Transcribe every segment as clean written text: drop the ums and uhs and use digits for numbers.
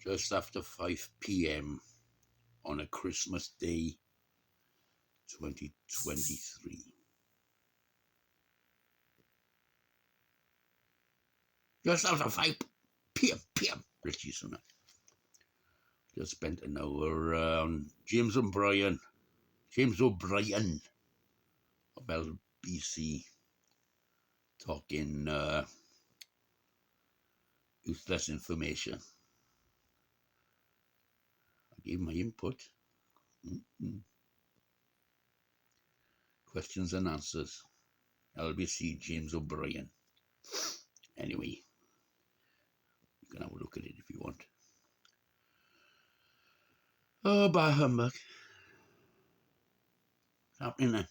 just after 5 p.m. on a Christmas Day 2023. Just after 5 p.m. Richie Sunak just spent an hour on James O'Brien of LBC talking useless information. I gave my input. Questions and answers. LBC James O'Brien. Anyway, you can have a look at it if you want. Oh, bah humbug. What's happening then?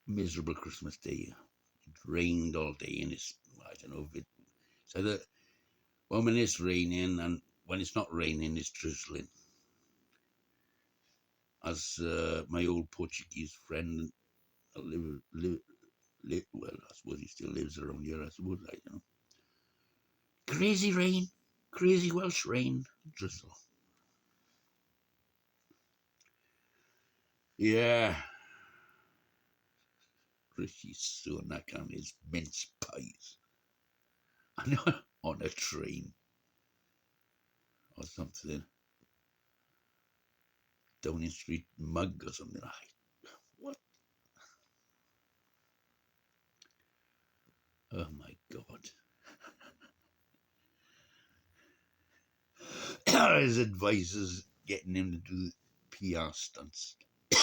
Miserable Christmas Day. It rained all day and I don't know if it's either one minute it's raining and when it's not raining it's drizzling. As my old Portuguese friend well, I suppose he still lives around here, I suppose, I don't know. Crazy rain, crazy Welsh rain, drizzle. Yeah. Rishi Sunak and his mince pies. I know, on a train or something. Downing Street mug or something. What? Oh my God. His advisors getting him to do PR stunts. He's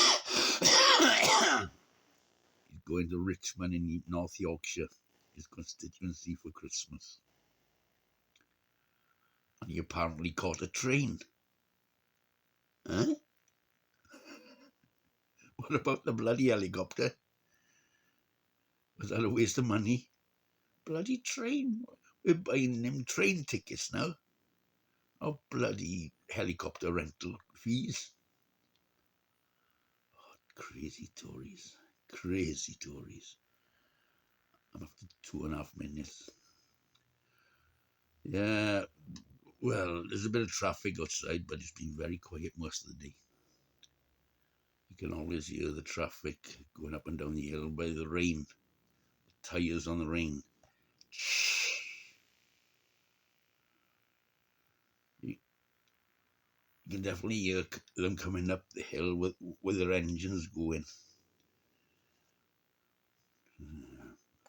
going to Richmond in North Yorkshire, his constituency, for Christmas. And he apparently caught a train. Huh? What about the bloody helicopter? Was that a waste of money? Bloody train. We're buying them train tickets now. Oh, bloody helicopter rental fees. Oh, crazy Tories. Crazy Tories. I'm after 2.5 minutes. Yeah, well, there's a bit of traffic outside, but it's been very quiet most of the day. You can always hear the traffic going up and down the hill by the rain. The tyres on the rain. You can definitely hear them coming up the hill with their engines going.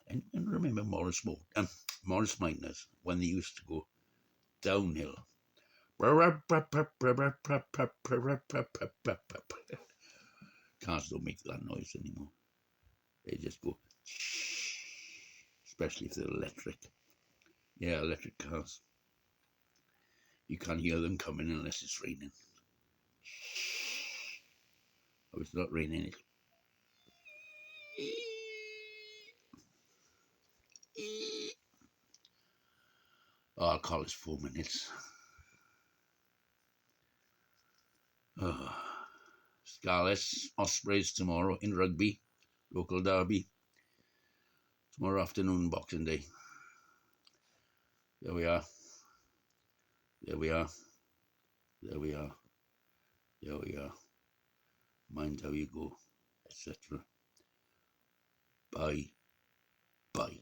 And remember Morris Miners, when they used to go downhill. Cars don't make that noise anymore. They just go, especially if they're electric. Yeah, electric cars. You can't hear them coming unless it's raining. Oh, it's not raining. Oh, I'll call it 4 minutes. Oh. Scarlets, Ospreys tomorrow in rugby, local derby. Tomorrow afternoon, Boxing Day. There we are. There we are. There we are. There we are. Mind how you go, etc. Bye. Bye.